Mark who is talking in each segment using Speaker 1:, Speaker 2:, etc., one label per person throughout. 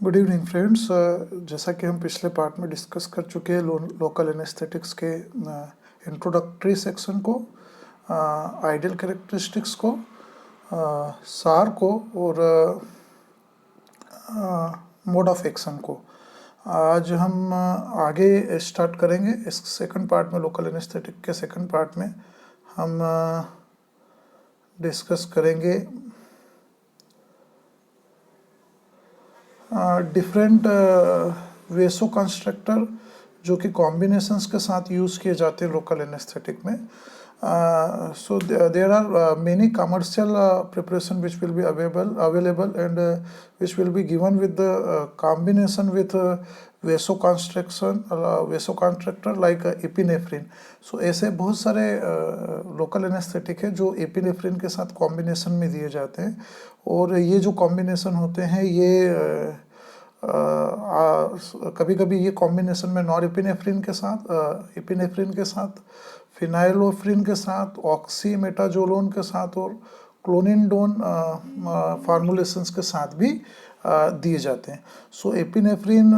Speaker 1: Good evening friends. जैसा कि हम पिछले पार्ट में डिस्कस कर चुके हैं लोकल एनेस्थेटिक्स के इंट्रोडक्टरी सेक्शन को, आइडियल कैरेक्टरिस्टिक्स को, सार को और मोड ऑफ एक्शन को। आज हम आगे स्टार्ट करेंगे इस सेकंड पार्ट में। लोकल एनेस्थेटिक के सेकंड पार्ट में हम डिस्कस करेंगे डिफरेंट वेसो कंस्ट्रक्टर जो कि कॉम्बिनेशंस के साथ यूज़ किए जाते हैं लोकल एनेस्थेटिक में। So there are many commercial preparation which will be available and which will be given with the combination with vasoconstrictor like epinephrine. So ऐसे बहुत सारे लोकल एनेस्थेटिक है जो एपिनेफ्रिन के साथ कॉम्बिनेशन में दिए जाते हैं, और ये जो कॉम्बिनेशन होते हैं ये कभी कभी ये कॉम्बिनेशन में नॉरएपिनेफ्रिन के साथ, एपिनेफ्रिन के साथ, फिनाइलोफ्रिन के साथ, ऑक्सीमेटाजोलोन के साथ और क्लोनिनडोन फार्मूलेशंस के साथ भी दिए जाते हैं। सो एपिनेफ्रिन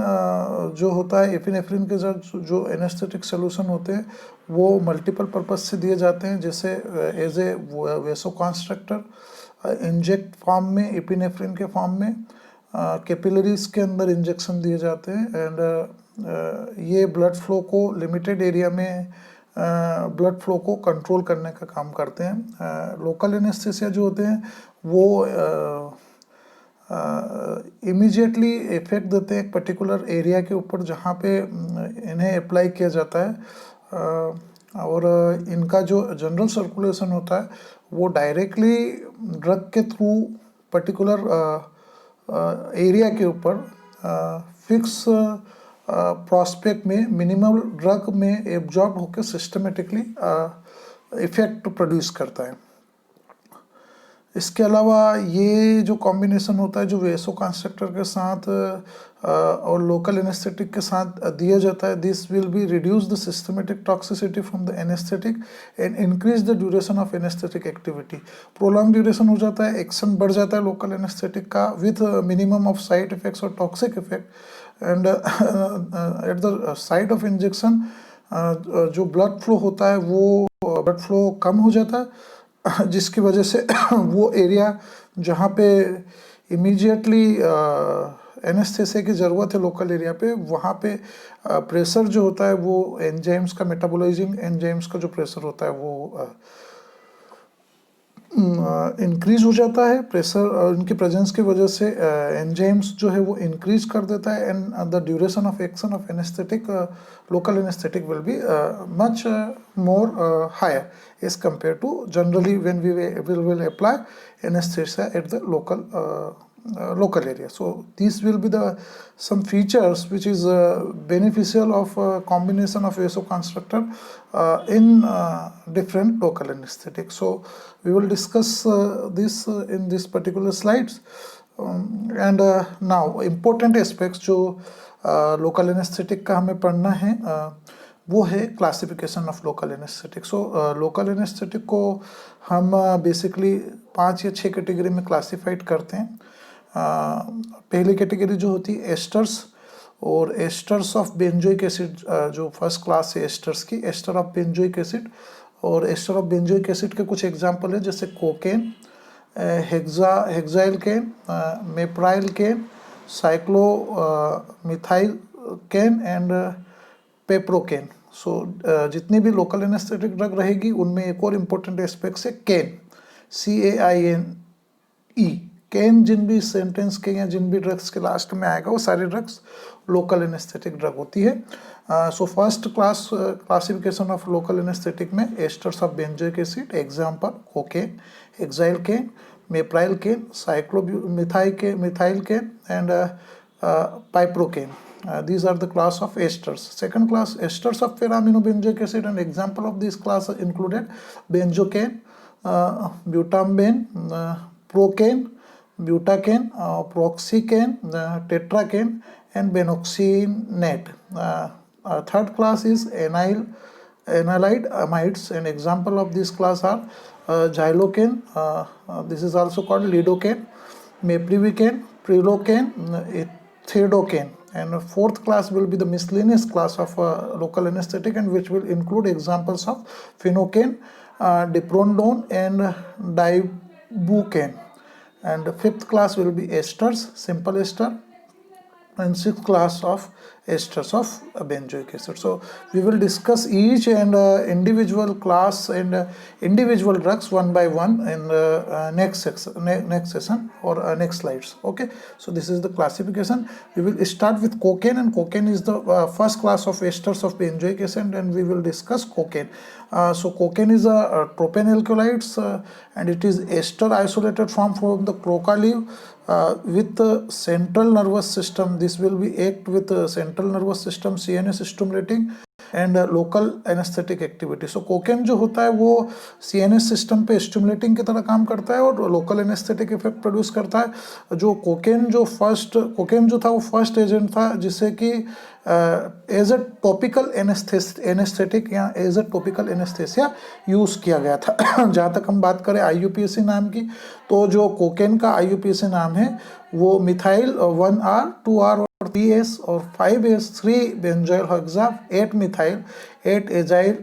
Speaker 1: जो होता है, एपिनेफ्रिन के जो एनेस्थेटिक सोल्यूशन होते हैं वो मल्टीपल पर्पस से दिए जाते हैं, जैसे as a vasoconstrictor, inject form में, एपिनेफ्रिन के फॉर्म में, कैपिलरीज के अंदर इंजेक्शन दिए जाते हैं, एंड ये ब्लड फ्लो को लिमिटेड एरिया में ब्लड फ्लो को कंट्रोल करने का काम करते हैं। लोकल एनेस्थेसिया जो होते हैं वो इमीडिएटली इफेक्ट देते हैं एक पर्टिकुलर एरिया के ऊपर जहाँ पे इन्हें अप्लाई किया जाता है, और इनका जो जनरल सर्कुलेशन होता है वो डायरेक्टली ड्रग के थ्रू पर्टिकुलर एरिया के ऊपर फिक्स प्रॉस्पेक्ट में मिनिमल ड्रग में एब्जॉर्ब होकर सिस्टमेटिकली इफेक्ट प्रोड्यूस करता है। इसके अलावा ये जो कॉम्बिनेशन होता है जो वेसो कंस्ट्रक्टर के साथ और लोकल एनेस्थेटिक के साथ दिया जाता है, this will be reduce the systematic toxicity from the anaesthetic and increase the duration of anaesthetic activity. Prolong duration हो जाता है, एक्शन बढ़ जाता है लोकल एनेस्थेटिक का with minimum of side effects और toxic effect, and at the side of injection जो blood flow होता है वो ब्लड फ्लो कम हो जाता है, जिसकी वजह से वो एरिया जहाँ पे इमीडिएटली एनेस्थेसिया की ज़रूरत है लोकल एरिया पे, वहाँ पे प्रेशर जो होता है वो एंजाइम्स का, मेटाबोलाइजिंग एंजाइम्स का जो प्रेशर होता है वो इंक्रीज हो जाता है। प्रेशर इनकी प्रेजेंस की वजह से एंजाइम्स जो है वो इंक्रीज कर देता है, and the duration of action of anaesthetic, local anaesthetic will be much more higher as compared to generally when we will apply anesthesia at the local area. So these will be the some features which is beneficial of combination of vasoconstrictor in different local anesthetic. So we will discuss this in this particular slides, and now important aspects जो local anesthetic का हमें पढ़ना है वो है classification of local anaesthetic. So local anaesthetic को हम basically 5 या 6 कैटेगरी में क्लासिफाइड करते हैं। पहली कैटेगरी जो होती है एस्टर्स, और एस्टर्स ऑफ बेंजोइक एसिड, जो फर्स्ट क्लास है एस्टर्स की, एस्टर ऑफ बेंजोइक एसिड। और एस्टर ऑफ बेंजोइक एसिड के कुछ एग्जांपल है जैसे cocaine, hexylcaine, meprylcaine, cyclo methyl cane and piperocaine. So जितनी भी लोकल एनेस्थेटिक ड्रग रहेगी उनमें एक और इम्पोर्टेंट एस्पेक्ट है कैन, CAINE। कैन जिन भी सेंटेंस के या जिन भी ड्रग्स के लास्ट में आएगा वो सारी ड्रग्स लोकल एनेस्थेटिक ड्रग होती है। So first classification of local anaesthetic में esters of benzoic acid, example cocaine, hexylcaine, meprylcaine, methyl cane and piperocaine. These are the class of esters. Second class, esters of para-aminobenzoic acid, and example of this class are included benzocaine, butambane, procaine, butacane, proxicane, tetracane and benoxynate. Third class is anilide amides, and example of this class are xylocaine, this is also called lidocaine, meprivicane, prilocaine, Thiadocaine, and fourth class will be the miscellaneous class of local anesthetic, and which will include examples of phenocaine, dipronidone, and dibucaine. And fifth class will be esters, simple ester, and sixth class of esters of benzoic acid. So we will discuss each and individual class and individual drugs one by one in next session or next slides. Okay, so this is the classification. We will start with cocaine, and cocaine is the first class of esters of benzoic acid, and we will discuss cocaine. So cocaine is a tropane alkaloids, and it is ester isolated form from the coca leaf with the central nervous system. This will be act with the central nervous system CNS stimulating and local anaesthetic activity. So cocaine जो होता है वो CNS system पे stimulating की तरह काम करता है और लोकल एनेस्थेटिक इफेक्ट प्रोड्यूस करता है. जो कोकेन जो था वो फर्स्ट एजेंट था जिसे कि एज अ टॉपिकल एनेस्थेटिक या as a topical anaesthesia use किया गया था. जहाँ तक हम बात करें IUPAC नाम की, तो जो कोकेन का IUPAC नाम है वो मिथाइल 1R 2R और 3S और 5S 3 benzoyl hexa 8 methyl 8 agile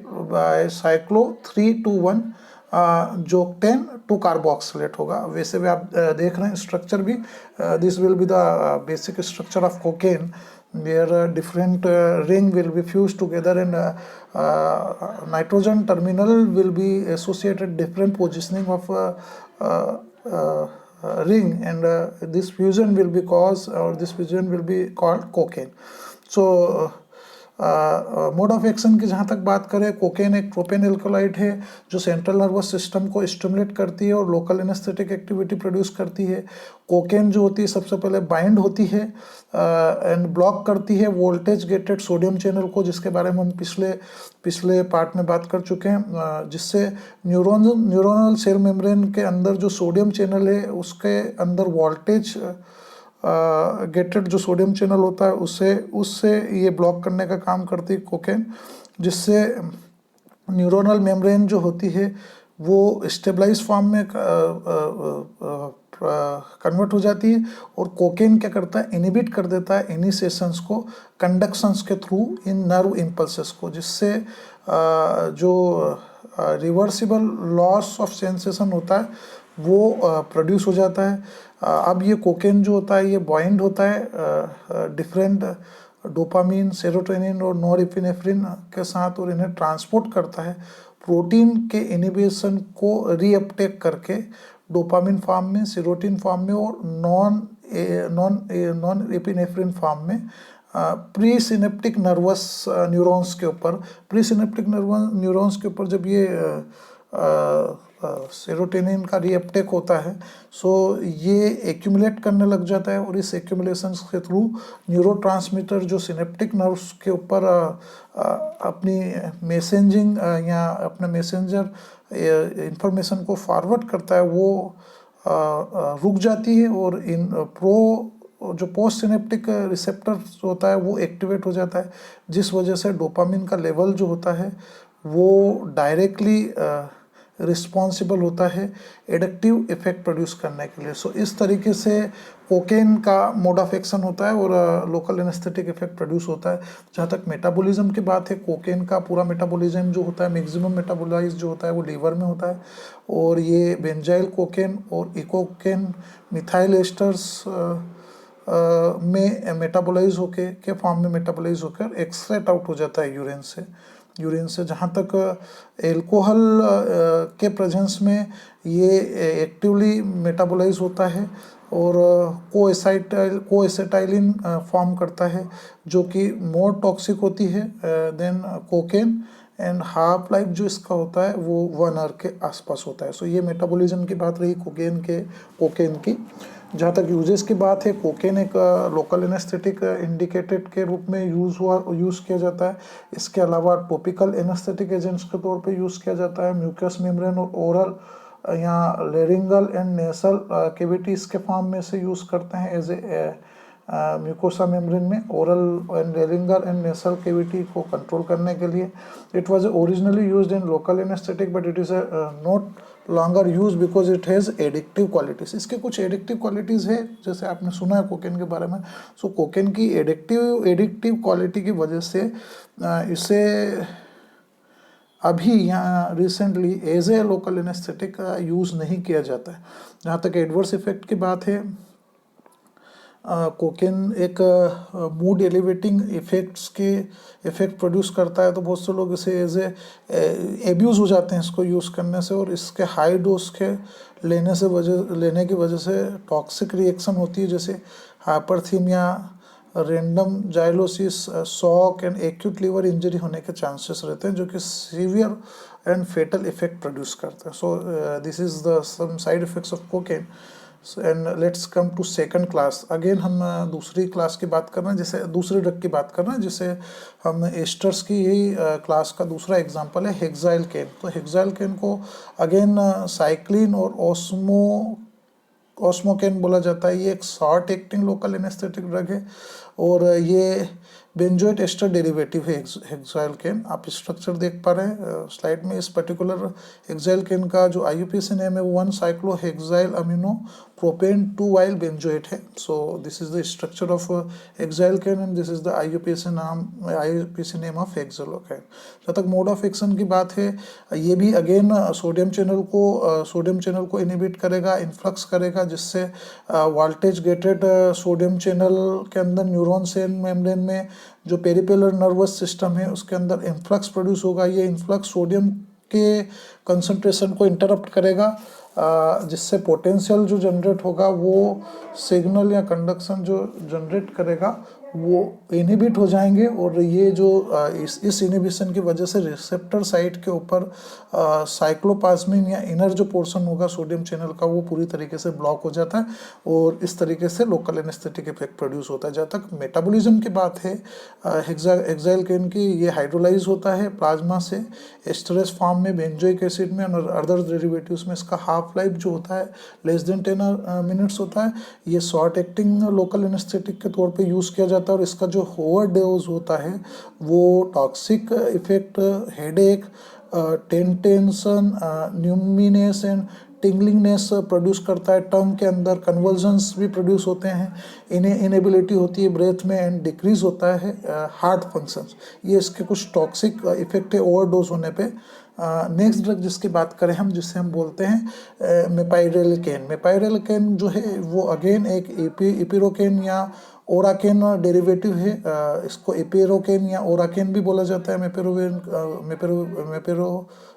Speaker 1: cyclo 321 जो 10 2 कार्बोक्सिलेट होगा. वैसे भी आप देख रहे हैं स्ट्रक्चर भी. This will be the basic structure of cocaine where different ring will be fused together, and nitrogen terminal will be associated different positioning of ring, and this fusion will be caused, or this fusion will be called cocaine. So mode of action की जहाँ तक बात करें, cocaine एक tropane alkaloid है जो central nervous system को stimulate करती है और लोकल एनेस्थेटिक एक्टिविटी प्रोड्यूस करती है. कोकेन जो होती है सबसे पहले बाइंड होती है एंड ब्लॉक करती है वोल्टेज गेटेड सोडियम चैनल को, जिसके बारे में हम पिछले पार्ट में बात कर चुके हैं, जिससे न्यूरोनल सेल मेम्ब्रेन के अंदर जो सोडियम चैनल है उसके अंदर वोल्टेज गेटेड जो सोडियम चैनल होता है उससे ये ब्लॉक करने का काम करती है कोकेन, जिससे न्यूरोनल मेम्ब्रेन जो होती है वो स्टेबलाइज फॉर्म में कन्वर्ट हो जाती है. और कोकेन क्या करता है, इनिबिट कर देता है इनिशिएशंस को कंडक्शंस के थ्रू इन नर्व इम्पल्सेस को, जिससे जो रिवर्सिबल लॉस ऑफ सेंसेशन होता है वो प्रोड्यूस हो जाता है. अब ये कोकेन जो होता है ये बाइंड होता है डिफरेंट डोपामीन, सेरोटोनिन और नॉरएपिनेफ्रिन के साथ, और इन्हें ट्रांसपोर्ट करता है प्रोटीन के इनिबिशन को रीअपटेक करके डोपामिन फॉर्म में, सेरोटिन फॉर्म में और नॉन एपिनेफ्रिन फॉर्म में प्री सिनेप्टिक नर्वस न्यूरॉन्स के ऊपर. प्री सिनेप्टिक न्यूरॉन्स के ऊपर जब ये सेरोटोनिन का रीअपटेक होता है, सो ये एक्यूमुलेट करने लग जाता है, और इस एक्यूमुलेशन के थ्रू न्यूरोट्रांसमीटर जो सिनेप्टिक नर्व्स के ऊपर अपनी मैसेजिंग या अपने मैसेंजर इंफॉर्मेशन को फॉरवर्ड करता है वो रुक जाती है, और इन जो पोस्ट सिनेप्टिक रिसेप्टर होता है वो एक्टिवेट हो जाता है, जिस वजह से डोपामिन का लेवल जो होता है वो डायरेक्टली रिस्पॉन्सिबल होता है एडिक्टिव इफेक्ट प्रोड्यूस करने के लिए. सो इस तरीके से कोकेन का मोड ऑफ एक्शन होता है और लोकल एनेस्थेटिक इफेक्ट प्रोड्यूस होता है. जहाँ तक मेटाबॉलिज्म की बात है, कोकेन का पूरा मेटाबॉलिज्म जो होता है, मैक्सिमम मेटाबोलाइज जो होता है वो लीवर में होता है, और ये बेंजाइल कोकेन और इकोकेन मिथाइल एस्टर्स में मेटाबोलाइज होके के फॉर्म में मेटाबोलाइज होकर एक्सक्रेट आउट हो जाता है यूरिन से. जहाँ तक एल्कोहल के प्रेजेंस में ये एक्टिवली मेटाबोलाइज होता है और कोएसेटाइलिन फॉर्म करता है, जो कि मोर टॉक्सिक होती है than cocaine, and half life जो इसका होता है वो 1 आवर के आसपास होता है. सो ये मेटाबॉलिज्म की बात रही कोकेन की. जहाँ तक यूजेस की बात है, कोकेन एक लोकल एनेस्थेटिक इंडिकेटेड के रूप में यूज़ किया जाता है. इसके अलावा टॉपिकल एनेस्थेटिक एजेंट्स के तौर पे यूज़ किया जाता है. म्यूकस मेम्ब्रेन और ओरल या लेरिंगल एंड नेसल कैविटीज़ के फॉर्म में से यूज़ करते हैं एज ए म्यूकोसा मेम्ब्रेन में, oral and laryngeal and nasal cavity को कंट्रोल करने के लिए. It was originally used in local anaesthetic but it is not longer use because it has addictive qualities. इसके कुछ एडिक्टिव क्वालिटीज़ है, जैसे आपने सुना है कोकेन के बारे में। सो कोकेन की एडिक्टिव क्वालिटी की वजह से इसे अभी यहाँ recently as a local anaesthetic use नहीं किया जाता है। जहाँ तक एडवर्स इफेक्ट की बात है, कोकेन एक मूड एलिवेटिंग इफेक्ट प्रोड्यूस करता है, तो बहुत से लोग इसे एज ए एब्यूज़ हो जाते हैं इसको यूज़ करने से, और इसके हाई डोज के लेने की वजह से टॉक्सिक रिएक्शन होती है, जैसे hyperthermia, rhabdomyolysis, shock and acute liver injury होने के चांसेस रहते हैं, जो कि severe and fatal effect produce करते हैं। So this is the some side effects of cocaine. And let's come to second class. Again हम दूसरी क्लास की बात कर रहे हैं, जैसे दूसरे ड्रग की बात कर रहे हैं, जिसे हम एस्टर्स की ही क्लास का दूसरा एग्जांपल है हेक्साइल केन। तो हेक्साइल केन को अगेन साइक्लिन और ऑस्मोकेन बोला जाता है। ये एक short acting local anaesthetic drug है, और ये बेंजोएट एस्टर डेरिवेटिव है हेक्साइल केन। आप स्ट्रक्चर देख पा रहे हैं स्लाइड में। इस पर्टिकुलर हेक्साइल केन का जो IUPAC नेम है one cyclohexyl amino propane two yl benzoate है। So this is the structure of hexylcaine and this is the IUPAC name of hexylcaine. जहाँ तक मोड ऑफ एक्शन की बात है, ये भी अगेन सोडियम चैनल को इनहिबिट करेगा, इन्फ्लक्स करेगा, जिससे वोल्टेज गेटेड सोडियम चैनल के अंदर न्यूरॉन सेल मेम्ब्रेन में जो पेरिफेरल नर्वस सिस्टम है उसके अंदर इन्फ्लक्स प्रोड्यूस होगा। ये इन्फ्लक्स सोडियम के कंसंट्रेशन को इंटरप्ट करेगा, जिससे पोटेंशियल जो जनरेट होगा वो सिग्नल या कंडक्शन जो जनरेट करेगा वो इनहिबिट हो जाएंगे, और ये जो इस इनहिबिशन की वजह से रिसेप्टर साइट के ऊपर साइक्लोप्लाज्मिन या इनर जो पोर्शन होगा सोडियम चैनल का वो पूरी तरीके से ब्लॉक हो जाता है, और इस तरीके से लोकल एनेस्थेटिक इफेक्ट प्रोड्यूस होता है। जहाँ तक मेटाबॉलिज्म की बात है, हेक्साइल केन की ये हाइड्रोलाइज होता है प्लाज्मा से एस्टरेस फॉर्म में, बेंजोइक एसिड में और अदर डेरिवेटिव्स में। इसका हाफ लाइफ जो होता है लेस देन 10 मिनट्स होता है। ये शॉर्ट एक्टिंग लोकल एनेस्थेटिक के तौर पे यूज़ किया जाता है, और इसका जो ओवर डोज होता है वो toxic effect, headache, tension, numbness and tinglingness produce करता है। टंग के अंदर कन्वर्जन्स भी प्रोड्यूस होते हैं, इनेबिलिटी होती है ब्रेथ में, एंड डिक्रीज होता है हार्ट फंक्शंस। ये इसके कुछ टॉक्सिक इफेक्ट है ओवरडोज होने पे। नेक्स्ट ड्रग जिसकी बात करें हम, जिसे हम बोलते हैं मेपाइरेलिकेन। मेपाइरेलिकेन जो है वो अगेन एक इपिरोकेन या ओराकेन डेरिवेटिव है। इसको एपिरोकेन या ओराकेन भी बोला जाता है,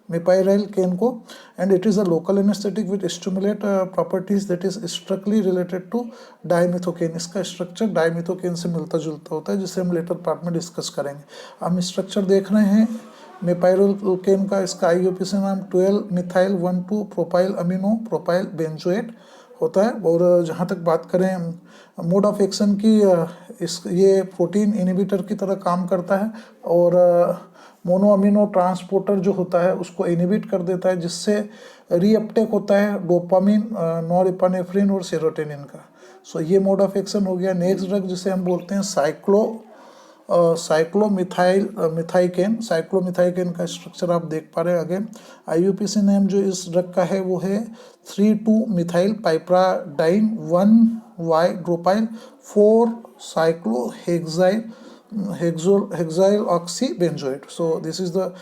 Speaker 1: मेपाइराइल केन को, and it is a local anaesthetic with stimulate properties that is strictly related to dimethocaine. इसका स्ट्रक्चर डाइमिथोकेन से मिलता जुलता होता है, जिसे हम लेटर पार्ट में डिस्कस करेंगे। हम स्ट्रक्चर देख रहे हैं मेपाइरोकेन का। इसका IUPAC नाम 12-मिथाइल 1,2-प्रोपाइल अमीनो प्रोपाइल बेंजोएट होता है। और जहाँ तक बात करें मोड ऑफ एक्शन की, ये प्रोटीन इनहिबिटर की तरह काम करता है, और मोनो अमीनो ट्रांसपोर्टर जो होता है उसको इनहिबिट कर देता है, जिससे रीअपटेक होता है डोपामिन, नॉरएपिनेफ्रिन और सेरोटोनिन का। सो ये मोड ऑफ एक्शन हो गया। नेक्स्ट ड्रग जिसे हम बोलते हैं साइक्लोमिथाइकेन का स्ट्रक्चर आप देख पा रहे हैं। अगेन IUPAC नेम जो इस ड्रग का है वो है 3,2-मिथाइल पाइप्राडाइन 1,Y-ड्रोपाइल four cyclohexyl oxy benzoate. So this is the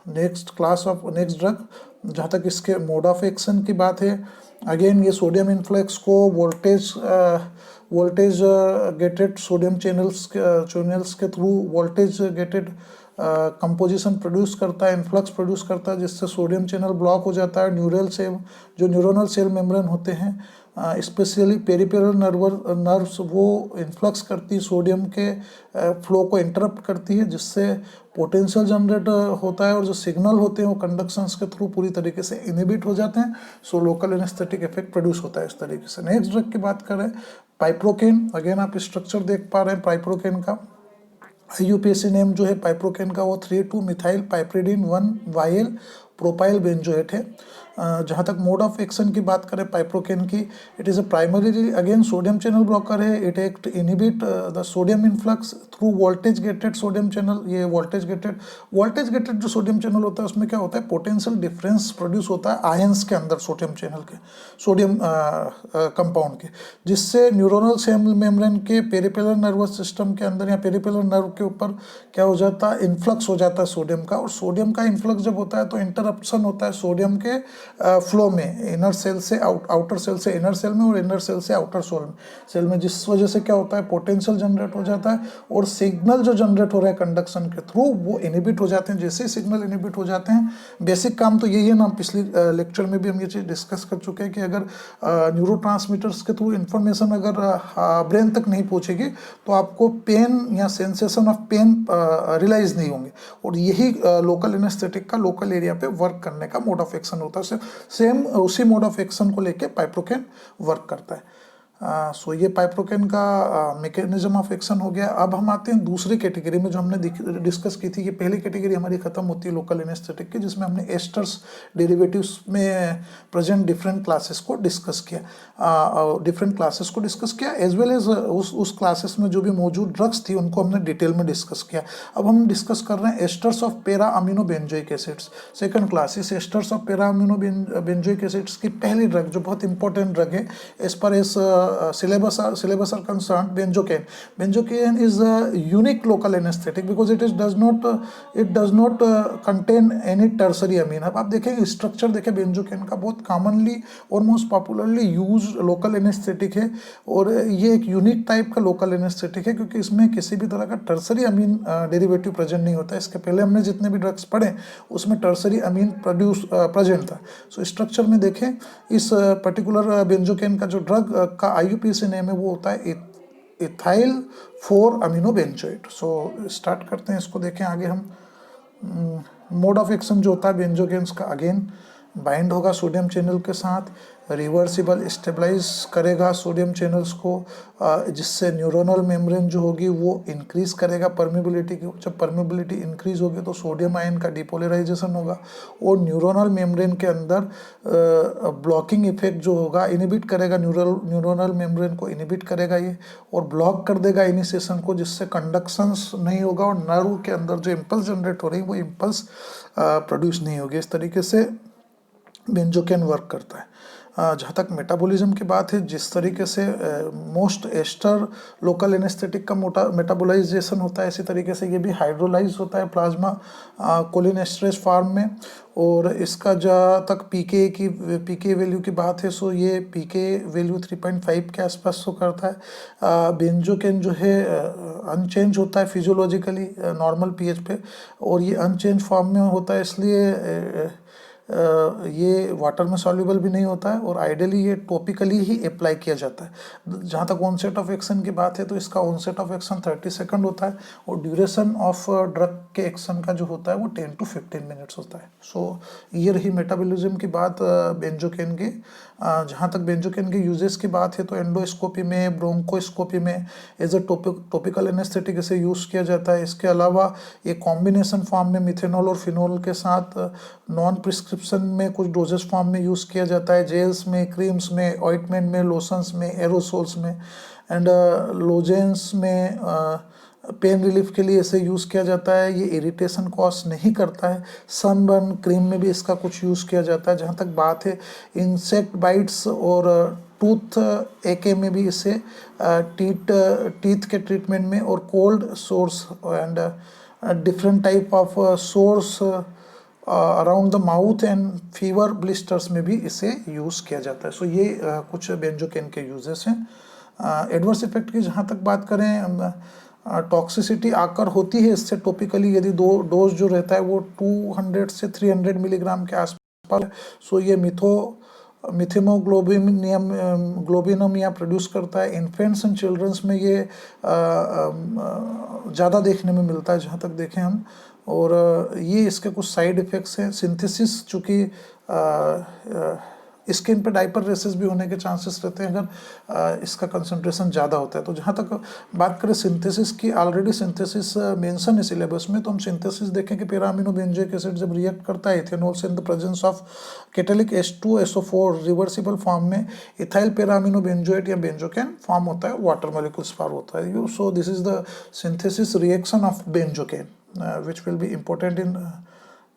Speaker 1: next drug. जहाँ तक इसके मोड ऑफ एक्शन की बात है, अगेन ये सोडियम इन्फ्लक्स को वोल्टेज गेटेड सोडियम चैनल्स के through voltage gated composition produce करता है, इन्फ्लक्स प्रोड्यूस करता है, जिससे सोडियम चैनल ब्लॉक हो जाता है। न्यूरोनल सेल मेम्ब्रेन होते हैं, स्पेशली पेरिफेरल नर्व्स, वो इन्फ्लक्स करती सोडियम के फ्लो को इंटरप्ट करती है, जिससे पोटेंशियल जनरेट होता है, और जो सिग्नल होते हैं वो कंडक्शंस के थ्रू पूरी तरीके से इनहिबिट हो जाते हैं। So local anaesthetic effect produce होता है इस तरीके से। नेक्स्ट ड्रग की बात करें पाइप्रोकेन। अगेन आप स्ट्रक्चर देख पा रहे हैं पाइप्रोकेन का। IUPAC नेम जो है पाइप्रोकेन का वो 3,2-मिथाइल पाइप्रिडिन 1-वाइल प्रोपाइल बेंजोएट है। जहाँ तक मोड ऑफ एक्शन की बात करें पाइप्रोकेन की, it is a primarily again sodium channel blocker है। It act inhibit the sodium influx through voltage gated sodium channel. ये वोल्टेज गेटेड जो सोडियम चैनल होता है उसमें क्या होता है, पोटेंशियल डिफरेंस प्रोड्यूस होता है आयंस के अंदर सोडियम चैनल के, सोडियम कंपाउंड के, जिससे न्यूरोनल सेल मेम्ब्रेन के पेरिफेरल नर्वस सिस्टम के अंदर या पेरिफेरल नर्व के ऊपर क्या हो जाता है, इन्फ्लक्स हो जाता है सोडियम का। और सोडियम का इन्फ्लक्स जब होता है तो इंटरप्शन होता है सोडियम के फ्लो में, इनर सेल से आउटर सेल से इनर सेल में और इनर सेल से आउटर सेल में, जिस वजह से क्या होता है, पोटेंशियल जनरेट हो जाता है और सिग्नल जो जनरेट हो रहा है कंडक्शन के थ्रू वो इनहिबिट हो जाते हैं। जैसे ही सिग्नल इनहिबिट हो जाते हैं, बेसिक काम तो यही है ना, हम पिछली लेक्चर में भी हम ये चीज़ डिस्कस कर चुके हैं कि अगर न्यूरोट्रांसमीटर्स के थ्रू इंफॉर्मेशन अगर ब्रेन तक नहीं पहुंचेगी तो आपको पेन या सेंसेशन ऑफ पेन रियलाइज नहीं होंगे, और यही लोकल एनेस्थेटिक का लोकल एरिया पे वर्क करने का मोड ऑफ एक्शन होता है। सेम उसी मोड ऑफ एक्शन को लेके पाइप्रोकेन वर्क करता है। सो ये पाइप्रोकेन का मैकेनिज्म ऑफ एक्शन हो गया। अब हम आते हैं दूसरी कैटेगरी में जो हमने डिस्कस की थी। ये पहली कैटेगरी हमारी खत्म होती है लोकल एनेस्थेटिक की, जिसमें हमने एस्टर्स डेरिवेटिव्स में प्रेजेंट डिफरेंट क्लासेस को डिस्कस किया, एज वेल एज उस क्लासेस में जो भी मौजूद ड्रग्स थी उनको हमने डिटेल में डिस्कस किया। अब हम डिस्कस कर रहे हैं esters of para amino benzoic acids, second class. इस esters of para amino benzoic acids की पहली ड्रग जो बहुत इंपॉर्टेंट ड्रग है as per as syllabus are concerned, benzocaine is a unique local anesthetic because it does not contain any tertiary amine। अब आप देखें structure देखें बेंजोकेन का, बहुत कॉमनली और most popularly use local anaesthetic है, और ये एक यूनिक टाइप का लोकल एनेस्थेटिक है क्योंकि इसमें किसी भी तरह का टर्सरी अमीन डेरिवेटिव प्रेजेंट नहीं होता है। इसके पहले हमने जितने भी ड्रग्स पढ़े उसमें टर्सरी अमीन प्रेजेंट था। सो स्ट्रक्चर में देखें इस पर्टिकुलर बेंजोकेन का जो ड्रग का IUPAC नेम है वो होता है ethyl 4 amino benzoate. So start करते हैं इसको, देखें आगे हम। मोड ऑफ एक्शन जो होता है बेंजोकेन्स का, अगेन बाइंड होगा सोडियम चैनल के साथ, रिवर्सिबल स्टेबलाइज करेगा सोडियम चैनल्स को, जिससे न्यूरोनल मेम्ब्रेन जो होगी वो इंक्रीज करेगा परमिबिलिटी की। जब परमिबिलिटी इंक्रीज होगी तो सोडियम आयन का डिपोलराइजेशन होगा और न्यूरोनल मेम्ब्रेन के अंदर ब्लॉकिंग इफेक्ट जो होगा इनहिबिट करेगा, न्यूरोनल मेम्ब्रेन को इनहिबिट करेगा ये, और ब्लॉक कर देगा इनिशिएशन को, जिससे कंडक्शंस नहीं होगा और नर्व के अंदर जो इम्पल्स जनरेट हो रही है वो इम्पल्स प्रोड्यूस नहीं होगी। इस तरीके से बेंजोकेन वर्क करता है। जहाँ तक मेटाबॉलिज्म की बात है, जिस तरीके से मोस्ट एस्टर लोकल एनेस्थेटिक का मेटाबोलाइजेशन होता है, इसी तरीके से ये भी हाइड्रोलाइज होता है प्लाज्मा कोलिनेस्ट्रेज फॉर्म में। और इसका जहाँ तक पीके वैल्यू की बात है, सो ये पीके वैल्यू 3.5 के आसपास शो करता है। बेंजोकेन जो है अनचेंज होता है फिजियोलॉजिकली नॉर्मल पीएच पे, और ये अनचेंज फॉर्म में होता है, इसलिए ये वाटर में सॉल्युबल भी नहीं होता है, और आइडियली ये टॉपिकली ही अप्लाई किया जाता है। जहाँ तक ऑनसेट ऑफ एक्शन की बात है तो इसका ऑनसेट ऑफ एक्शन 30 सेकंड होता है, और ड्यूरेशन ऑफ ड्रग के एक्शन का जो होता है वो 10 to 15 मिनट्स होता है। सो ये रही मेटाबॉलिज्म की बात बेंजोकेन की। जहाँ तक बेंजोकेन के यूजेस की बात है तो एंडोस्कोपी में, ब्रोंकोस्कोपी में एज अ टॉपिकल एनेस्थेटिक इसे यूज़ किया जाता है। इसके अलावा ये कॉम्बिनेशन फॉर्म में मिथेनॉल और फिनोल के साथ नॉन प्रिस्क्रिप्शन में कुछ डोजेस फॉर्म में यूज़ किया जाता है, जेल्स में, क्रीम्स में, ऑइंटमेंट में, लोशंस में, एरोसोल्स में, एंड लोजेंस में पेन रिलीफ के लिए इसे यूज़ किया जाता है। ये इरिटेशन कॉज नहीं करता है। सनबर्न क्रीम में भी इसका कुछ यूज़ किया जाता है। जहाँ तक बात है इंसेक्ट बाइट्स और टूथ एके में भी इसे टीथ के ट्रीटमेंट में, और cold source and different type of source around the mouth and fever blisters में भी इसे यूज़ किया जाता है। सो ये कुछ बेंजोकेन के यूजेस हैं। एडवर्स इफेक्ट की जहाँ तक बात करें, टॉक्सिसिटी आकर होती है इससे टॉपिकली, यदि डोज जो रहता है वो 200 से 300 मिलीग्राम के आसपास। सो ये ग्लोबिनमिया प्रोड्यूस करता है। इन्फेंट्स एंड चिल्ड्रंस में ये ज़्यादा देखने में मिलता है जहाँ तक देखें हम, और ये इसके कुछ साइड इफ़ेक्ट्स हैं। सिंथेसिस चूँकि स्किन पे डायपर रेसेस भी होने के चांसेस रहते हैं अगर इसका कंसंट्रेशन ज़्यादा होता है। तो जहाँ तक बात करें सिंथेसिस की, ऑलरेडी सिंथेसिस मेंशन है सिलेबस में, तो हम सिंथेसिस देखें कि पैरा अमीनो बेंजोइक एसिड जब रिएक्ट करता है इथेनॉल से in the presence of catalytic H2SO4 reversible form में इथाइल पैरा अमीनो बेंजोएट या बेंजोकेन फॉर्म होता है, वाटर मॉलिक्यूल्स फॉर्म होता है। So this is the synthesis reaction of benzocaine which will be important in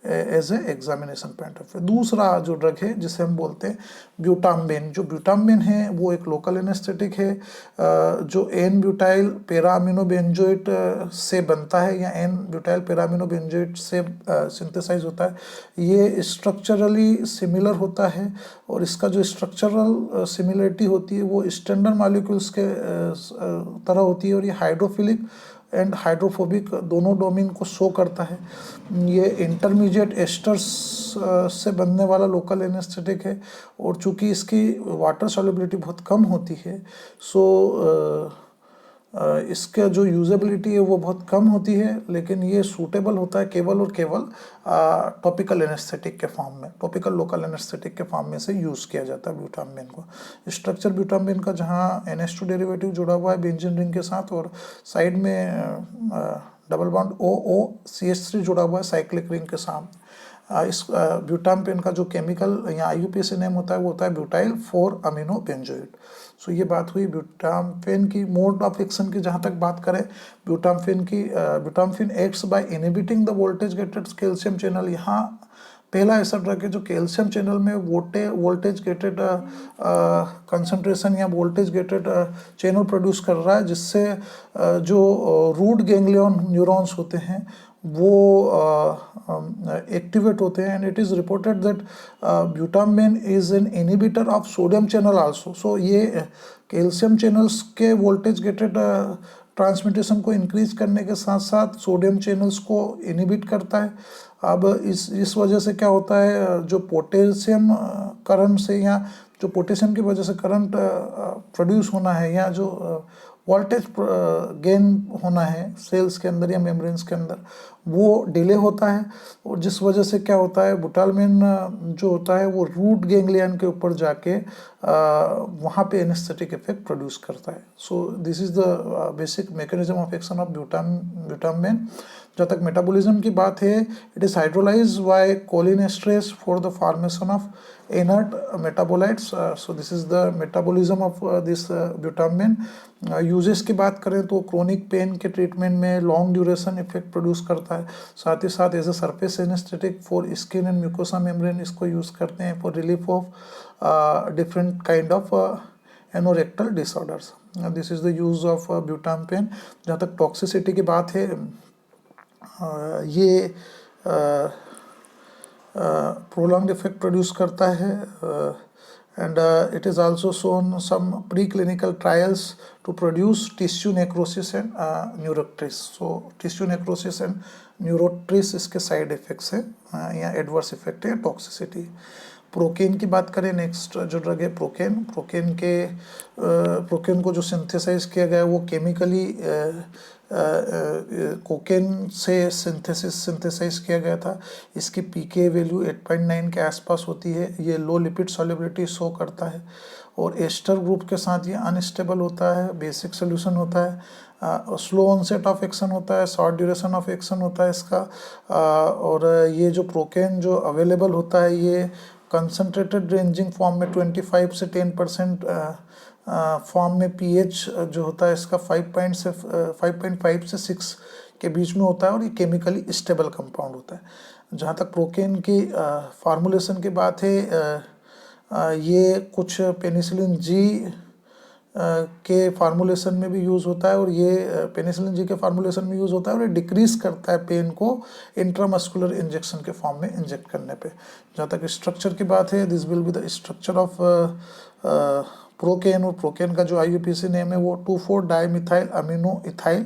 Speaker 1: as a examination point of view. दूसरा जो drug है जिसे हम बोलते हैं ब्यूटाम्बिन, जो ब्यूटाम्बिन है वो एक लोकल एनेस्थेटिक है जो N butyl para amino benzoate से बनता है या N butyl para amino benzoate से सिंथेसाइज होता है। ये स्ट्रक्चरली सिमिलर होता है और इसका जो स्ट्रक्चरल सिमिलरिटी होती है वो स्टैंडर्ड मॉलिक्यूल्स के तरह होती है और ये हाइड्रोफिलिक एंड हाइड्रोफोबिक दोनों डोमेन को शो करता है। ये इंटरमीडिएट एस्टर्स से बनने वाला लोकल एनेस्थेटिक है और चूंकि इसकी वाटर सॉल्युबिलिटी बहुत कम होती है सो इसका जो यूजेबिलिटी है वो बहुत कम होती है, लेकिन ये सूटेबल होता है केवल और केवल टॉपिकल एनेस्थेटिक के फॉर्म में, टॉपिकल लोकल एनेस्थेटिक के फॉर्म में से यूज़ किया जाता है ब्यूटाम्बिन को। स्ट्रक्चर ब्यूटाम्बिन का जहाँ NH2 डेरिवेटिव जुड़ा हुआ है बेंजीन रिंग के साथ और साइड में डबल बॉन्ड OOCH3 जुड़ा हुआ है साइक्लिक रिंग के साथ। इस ब्यूटाम्बिन का जो केमिकल या IUPAC नेम होता है वो होता है ब्यूटाइल 4 अमीनो बेंजोएट। सो ये बात हुई ब्यूटाम्बिन की। मोड ऑफ एक्शन की जहाँ तक बात करें butamben acts by inhibiting the voltage gated calcium channel. यहाँ पहला ऐसा ड्रग है जो कैल्शियम चैनल में वोल्टेज गेटेड कंसंट्रेशन या वोल्टेज गेटेड चैनल प्रोड्यूस कर रहा है, जिससे जो रूट गैंग्लियन न्यूरॉन्स होते हैं वो एक्टिवेट होते हैं। And it is reported that butamben is an inhibitor of sodium channel also. So ये कैल्शियम चैनल्स के वोल्टेज गेटेड ट्रांसमिटेशन को इंक्रीज करने के साथ साथ सोडियम चैनल्स को इनहिबिट करता है। अब इस वजह से क्या होता है, जो पोटेशियम करंट से या जो पोटेशियम की वजह से करंट प्रोड्यूस होना है या जो वोल्टेज गेन होना है सेल्स के अंदर या मेम्ब्रेन्स के अंदर, वो डिले होता है और जिस वजह से क्या होता है ब्यूटाम्बिन जो होता है वो रूट गैंग्लियन के ऊपर जाके वहाँ पे एनेस्थेटिक इफेक्ट प्रोड्यूस करता है। So this is the basic mechanism of action of butamben. जहाँ तक मेटाबॉलिज्म की बात है, it is hydrolyse by cholinesterase for the formation of inert metabolites. So this is the metabolism of this butamben. Uses की बात करें तो chronic pain के ट्रीटमेंट में लॉन्ग ड्यूरेशन इफेक्ट प्रोड्यूस करता है, साथ ही साथ as a surface anaesthetic for skin and mucosa membrane इसको यूज़ करते हैं for relief of different kind of anorectal disorders. This is the use of butamben. जहाँ तक टॉक्सिसिटी की बात है, ये prolonged effect प्रोड्यूस करता है and it is also shown some preclinical trials to produce tissue necrosis and neurocris. So tissue necrosis and neurocris इसके side effects है या एडवर्स इफेक्ट है टॉक्सिसिटी। प्रोकेन की बात करें, नेक्स्ट जो ड्रग है प्रोकेन को जो सिंथेसाइज किया गया है वो केमिकली कोकेन से सिंथेसाइज किया गया था। इसकी पीके वैल्यू 8.9 के आसपास होती है। ये लो लिपिड सॉल्युबिलिटी शो करता है और एस्टर ग्रुप के साथ ये अनस्टेबल होता है। बेसिक सोल्यूशन होता है, स्लो ऑनसेट ऑफ एक्शन होता है, शॉर्ट ड्यूरेशन ऑफ एक्शन होता है इसका। और ये जो प्रोकेन जो अवेलेबल होता है ये कंसनट्रेटेड रेंजिंग फॉर्म में 25 से 10% फॉर्म में पीएच जो होता है इसका 5.5 से 6 के बीच में होता है और ये केमिकली स्टेबल कंपाउंड होता है। जहाँ तक प्रोकेन की फार्मूलेशन की बात है, ये कुछ पेनिसिलिन जी के फार्मूलेशन में भी यूज़ होता है और ये पेनिसिलिन जी के फार्मूलेशन में यूज़ होता है और ये डिक्रीज करता है पेन को इंट्रामस्कुलर इंजेक्शन के फॉर्म में इंजेक्ट करने पे। जहाँ तक स्ट्रक्चर की बात है, this will be the structure of procaine और प्रोकेन का जो IUPAC नेम है वो 2,4 dimethyl amino ethyl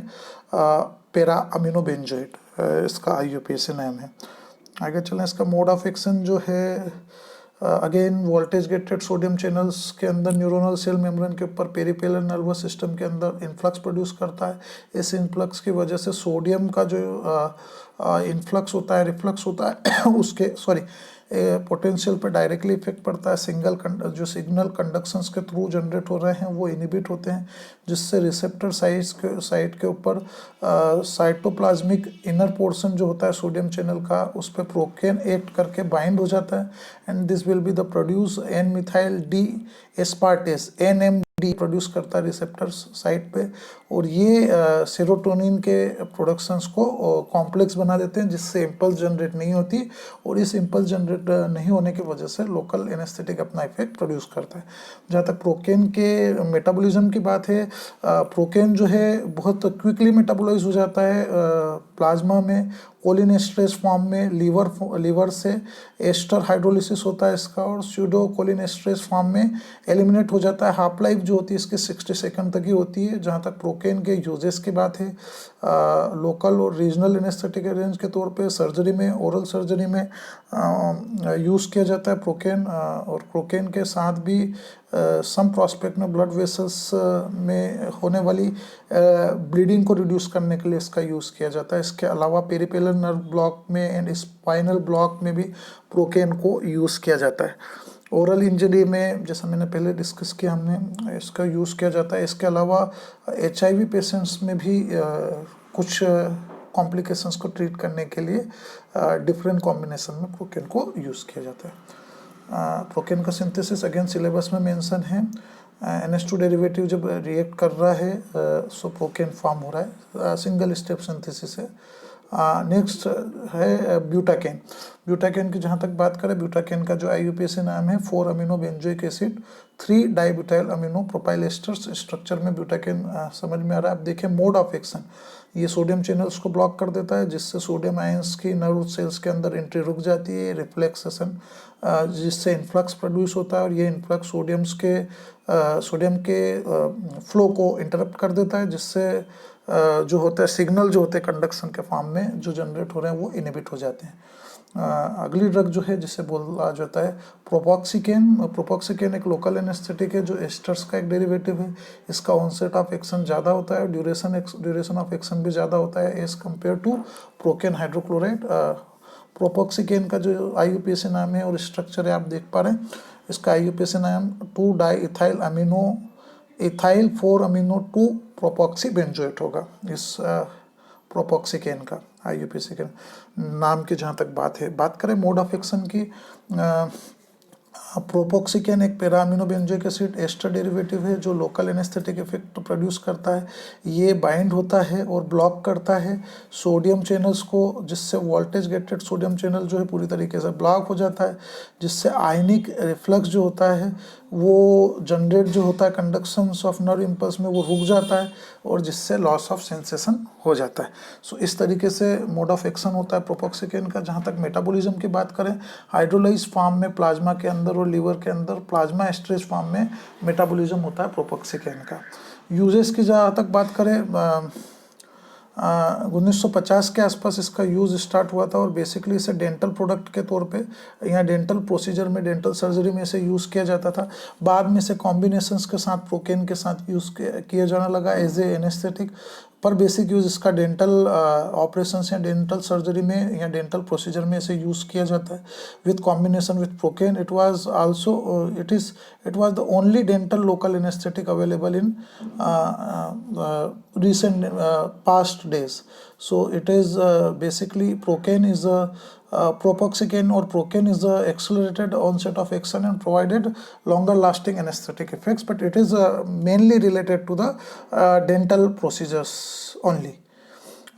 Speaker 1: para amino benzoate इसका IUPAC नेम है। आगे चलें, इसका मोड ऑफ एक्शन जो है again voltage gated sodium channels के अंदर न्यूरोनल सेल मेम्ब्रेन के ऊपर पेरिफेरल नर्वस सिस्टम के अंदर इन्फ्लक्स प्रोड्यूस करता है। इस इन्फ्लक्स की वजह से सोडियम का जो इन्फ्लक्स होता है रिफ्लक्स होता है उसके पोटेंशियल पे डायरेक्टली इफेक्ट पड़ता है। जो सिग्नल कंडक्शंस के थ्रू जनरेट हो रहे हैं वो इनिबिट होते हैं, जिससे रिसेप्टर साइट के ऊपर साइटोप्लाज्मिक इनर पोर्शन जो होता है सोडियम चैनल का, उस पर प्रोकेन एक्ट करके बाइंड हो जाता है and this will be the produce N methyl D aspartate, NMD produce करता है रिसेप्टर साइट पे, और ये सेरोटोनिन के प्रोडक्शंस को कॉम्प्लेक्स बना देते हैं, जिससे इम्पल्स जनरेट नहीं होती, और इस इम्पल्स जनरेट नहीं होने की वजह से लोकल एनेस्थेटिक अपना इफेक्ट प्रोड्यूस करता है। जहाँ तक प्रोकेन के मेटाबॉलिज्म की बात है, प्रोकेन जो है बहुत क्विकली मेटाबोलाइज हो जाता है प्लाज्मा में, कोलिनेस्ट्रेज फॉर्म में, लीवर से एस्टर हाइड्रोलिसिस होता है इसका, और स्यूडो कोलिनेस्ट्रेज फॉर्म में एलिमिनेट हो जाता है। हाफ लाइफ जो होती है इसकी 60 सेकंड तक ही होती है। जहाँ तक प्रोकेन के यूजेस की बात है, लोकल और रीजनल एनेस्थेटिक एजेंट के तौर पे सर्जरी में, ओरल सर्जरी में यूज़ किया जाता है प्रोकेन, और प्रोकेन के साथ भी सम प्रोस्पेक्ट में ब्लड वेसल्स में होने वाली ब्लीडिंग को रिड्यूस करने के लिए इसका यूज़ किया जाता है। इसके अलावा पेरिपेलर नर्व ब्लॉक में एंड स्पाइनल ब्लॉक में भी प्रोकेन को यूज़ किया जाता है। ओरल इंजरी में, जैसा मैंने पहले डिस्कस किया, हमने इसका यूज़ किया जाता है। इसके अलावा HIV पेशेंट्स में भी कुछ कॉम्प्लिकेशंस को ट्रीट करने के लिए डिफरेंट कॉम्बिनेशन में प्रोकेन को यूज़ किया जाता है। प्रोकेन का सिंथेसिस अगेन सिलेबस में मेंशन है। NH2 डेरिवेटिव जब रिएक्ट कर रहा है सो प्रोकेन फॉर्म हो रहा है, सिंगल स्टेप सिंथेसिस है। नेक्स्ट है ब्यूटाकेन। ब्यूटाकेन की जहाँ तक बात करें, ब्यूटाकेन का जो IUPAC नाम है 4 amino benzoic acid 3 dibutyl amino propyl esters. Structure में ब्यूटाकेन समझ में आ रहा है। आप देखें मोड ऑफ एक्शन, ये सोडियम चैनल्स को ब्लॉक कर देता है, जिससे सोडियम आयंस की नर्व सेल्स के अंदर एंट्री रुक जाती है, रिफ्लेक्सेशन, जिससे इन्फ्लक्स प्रोड्यूस होता है, और ये इन्फ्लक्स सोडियम के फ्लो को इंटरप्ट कर देता है, जिससे जो होता है सिग्नल जो होते हैं कंडक्शन के फॉर्म में जो जनरेट हो रहे हैं वो इनहिबिट हो जाते हैं। अगली ड्रग जो है जिसे बोला जाता है प्रोपोक्सिकेन। प्रोपोक्सिकेन एक लोकल एनेस्थेटिक है जो एस्टर्स का एक डेरिवेटिव है। इसका ऑनसेट ऑफ एक्शन ज़्यादा होता है, ड्यूरेशन ऑफ एक्शन भी ज़्यादा होता है as compare to procaine hydrochloride. Propoxycaine का जो IUPAC नाम है और स्ट्रक्चर है आप देख पा रहे हैं। इसका IUPAC नाम 2 di ethyl amino ethyl 4 amino 2 propoxy benzoate होगा। इस प्रोपोक्सिकेन का IUPAC के नाम की जहाँ तक बात करें मोड ऑफ एक्शन की, प्रोपोक्सिकेन एक para amino benzoic acid ester derivative है जो लोकल एनेस्थेटिक इफेक्ट प्रोड्यूस करता है। ये बाइंड होता है और ब्लॉक करता है सोडियम चैनल्स को, जिससे वोल्टेज गेटेड सोडियम चैनल जो है पूरी तरीके से ब्लॉक हो जाता है, जिससे आयनिक रिफ्लक्स जो होता है वो जनरेट जो होता है कंडक्शंस ऑफ नर्व इम्पल्स में वो रुक जाता है, और जिससे लॉस ऑफ सेंसेशन हो जाता है। सो इस तरीके से मोड ऑफ एक्शन होता है प्रोपोक्सिकेन का। जहाँ तक मेटाबॉलिज्म की बात करें, हाइड्रोलाइज फॉर्म में प्लाज्मा के अंदर और लीवर के अंदर प्लाज्मा एस्ट्रेज फॉर्म में मेटाबॉलिज्म होता है प्रोपोक्सिकेन का। यूजेस की जहाँ तक बात करें, 1950 के आसपास इसका यूज़ स्टार्ट हुआ था, और बेसिकली इसे डेंटल प्रोडक्ट के तौर पे या डेंटल प्रोसीजर में, डेंटल सर्जरी में इसे यूज़ किया जाता था। बाद में इसे कॉम्बिनेशंस के साथ प्रोकेन के साथ यूज़ किया जाने लगा एज ए एनेस्थेटिक, पर बेसिक यूज़ इसका डेंटल ऑपरेशंस या डेंटल सर्जरी में या डेंटल प्रोसीजर में इसे यूज़ किया जाता है with combination with procaine. It was the only dental local anaesthetic available in recent past days. So it is basically procaine is a propoxycane or procaine is a accelerated onset of action and provided longer lasting anesthetic effects, but it is mainly related to the dental procedures only.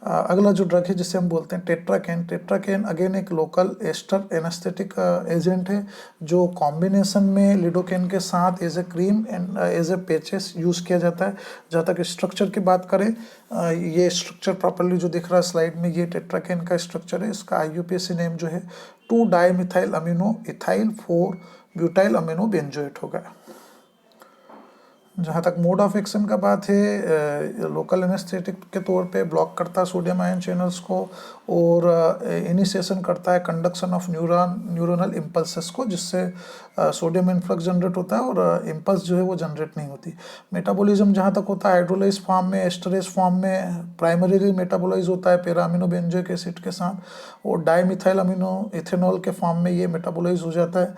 Speaker 1: अगला जो drug है जिसे हम बोलते हैं tetracaine. Tetracaine again एक local ester anaesthetic agent है जो कॉम्बिनेशन में लिडोकेन के साथ as a cream and as a patches यूज़ किया जाता है। जहाँ तक स्ट्रक्चर की बात करें, ये स्ट्रक्चर प्रॉपर्ली जो दिख रहा है स्लाइड में, ये टेट्राकेन का स्ट्रक्चर है। इसका IUPAC नेम जो है 2 dimethyl amino ethyl 4 butyl amino benzoate होगा। जहाँ तक मोड ऑफ एक्शन का बात है, लोकल एनेस्थेटिक के तौर पे ब्लॉक करता है सोडियम आयन चैनल्स को और इनिशिएशन करता है कंडक्शन ऑफ न्यूरोनल इम्पल्सेस को, जिससे सोडियम इन्फ्लक्स जनरेट होता है और इम्पल्स जो है वो जनरेट नहीं होती। मेटाबॉलिज्म जहाँ तक होता है हाइड्रोलाइज फॉर्म में, एस्टरेज फॉर्म में प्राइमरीली मेटाबोलाइज होता है पैरा अमीनो बेंजोइक एसिड के साथ, और डाईमिथाइल अमीनो इथेनॉल के फॉर्म में ये मेटाबोलाइज हो जाता है।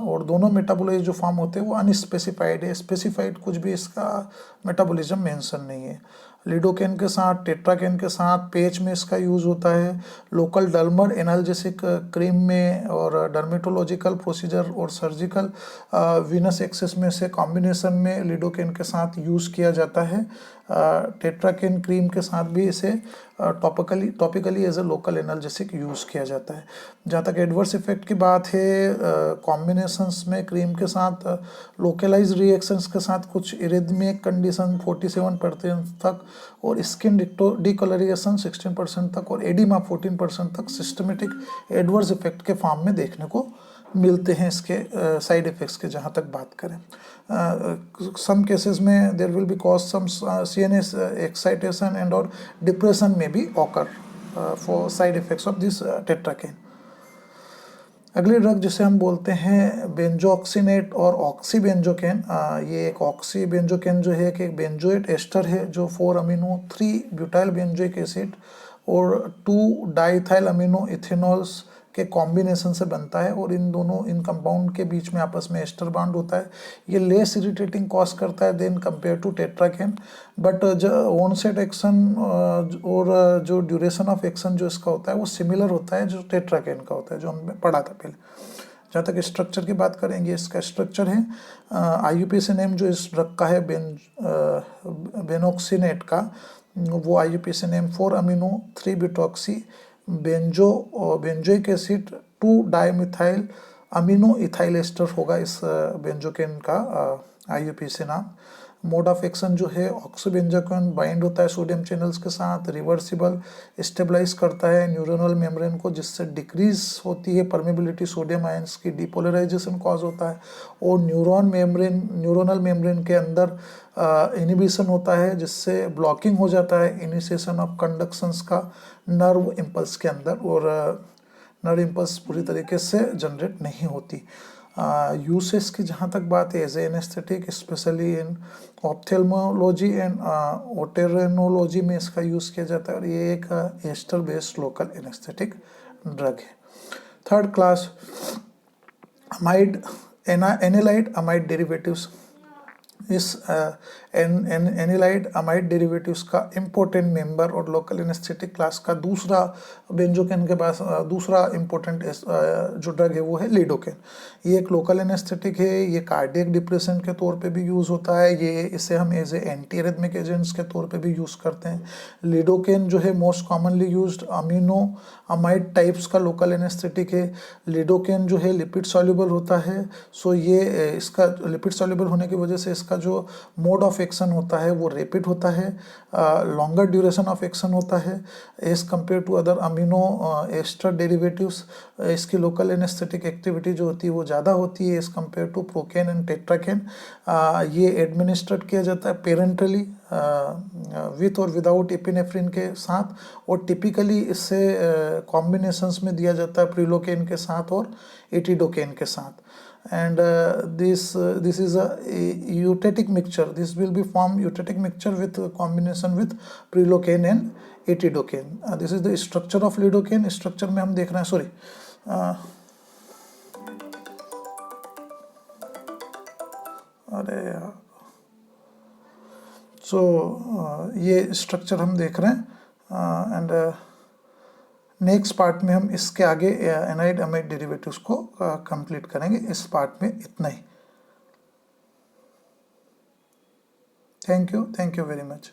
Speaker 1: और दोनों मेटाबोलाइज जो फॉर्म होते हैं वो अनस्पेसिफाइड है, स्पेसिफाइड कुछ भी इसका मेटाबॉलिज्म मेंशन नहीं है। लिडोकेन के साथ, टेट्राकेन के साथ पेच में इसका यूज़ होता है, लोकल डल्मर एनाल्जेसिक क्रीम में, और डर्मेटोलॉजिकल प्रोसीजर और सर्जिकल वीनस एक्सेस में से कॉम्बिनेशन में लिडोकेन के साथ यूज़ किया जाता है। टेट्राकेन क्रीम के साथ भी इसे topically as a local analgesic use किया जाता है। जहाँ तक एडवर्स इफेक्ट की बात है, कॉम्बिनेशंस में क्रीम के साथ लोकलाइज रिएक्शंस के साथ कुछ इरिथमिक कंडीशन 47% तक, और स्किन डिकलरेशन 16% तक, और एडिमा 14% तक सिस्टमेटिक एडवर्स इफेक्ट के फॉर्म में देखने को मिलते हैं इसके साइड इफ़ेक्ट्स के जहाँ तक बात करें। सम केसेस में there will be cause some CNS excitation and और डिप्रेशन में भी occur for side effects of this tetracaine. अगली ड्रग जिसे हम बोलते हैं बेंजोऑक्सीनेट और ऑक्सीबेंजोकेन। ये एक ऑक्सीबेंजोकेन जो है कि एक बेंजोएट एस्टर है जो 4 अमीनो 3 ब्यूटाइल बेंजोइक एसिड और 2 डाइथाइल अमीनो इथेनॉल्स के कॉम्बिनेशन से बनता है, और इन कंपाउंड के बीच में आपस में एस्टर बॉन्ड होता है। ये लेस इरिटेटिंग कॉज करता है than compare to tetracaine, but onset action और जो ड्यूरेशन ऑफ एक्शन जो इसका होता है वो सिमिलर होता है जो टेट्राकेन का होता है, जो हमने पढ़ा था पहले। जहाँ तक स्ट्रक्चर की बात करेंगे, इसका स्ट्रक्चर है IUPAC नेम जो इस ड्रग का है बेनोक्सीनेट का, वो IUPAC name 4 amino 3 butoxy benzoic acid 2 dimethyl amino ethyl ester होगा इस बेंजोकेन का IUPAC नाम। मोड ऑफ एक्शन जो है ऑक्सीबेंजोकेन बाइंड होता है सोडियम चैनल्स के साथ, रिवर्सिबल स्टेबलाइज करता है न्यूरोनल मेम्ब्रेन को, जिससे डिक्रीज होती है परमेबिलिटी, सोडियम आयंस की डिपोलराइजेशन कॉज होता है, और न्यूरोनल मेम्ब्रेन के अंदर इनिबिशन होता है, जिससे ब्लॉकिंग हो जाता है इनिशिएशन ऑफ कंडक्शंस का नर्व इम्पल्स के अंदर, और नर्व इम्पल्स पूरी तरीके से जनरेट नहीं होती। यूसेस की जहाँ तक बात है, as a anaesthetic specially in ophthalmology and otorhinolaryngology में इसका यूज़ किया जाता है, और ये एक ester based local anaesthetic drug है। Third class amide anilide amide derivatives. इस एनिलाइड अमाइड डेरिवेटिव्स का इम्पोर्टेंट मेंबर और लोकल एनेस्थेटिक क्लास का दूसरा बेंजोकेन के पास दूसरा इम्पोर्टेंट जो ड्रग है वो है लिडोकेन। ये एक लोकल एनेस्थेटिक है, ये कार्डियक डिप्रेशन के तौर पे भी यूज़ होता है, ये इसे हम as a anti arrhythmic agents के तौर पे भी यूज़ करते हैं। लिडोकेन जो है most commonly used amino amide types का लोकल एनेस्थेटिक है। लिडोकेन जो है लिपिड सॉल्युबल होता है, सो ये इसका लिपिड सॉल्युबल होने की वजह से इसका जो मोड ऑफ एक्शन होता है वो रैपिड होता है, लॉन्गर ड्यूरेशन ऑफ एक्शन होता है as compare to other amino ester derivatives. इसकी लोकल एनेस्थेटिक एक्टिविटी जो होती है वो ज़्यादा होती है as compare to procaine and tetracaine. ये एडमिनिस्ट्रेट किया जाता है पेरेंटली विथ और विदाउट एपिनेफ्रिन के साथ, और टिपिकली इससे कॉम्बिनेशंस में दिया जाता है प्रिलोकेन के साथ और एटिडोकेन के साथ। And this is a eutectic mixture. This will be form eutectic mixture with combination with prilocaine and etidocaine. This is the structure of lidocaine. Structure में हम देख रहे हैं, sorry, अरे यार, so ये स्ट्रक्चर हम देख रहे हैं, एंड नेक्स्ट पार्ट में हम इसके आगे एनाइड अमाइड डेरिवेटिव्स को कंप्लीट करेंगे। इस पार्ट में इतना ही। Thank you very much.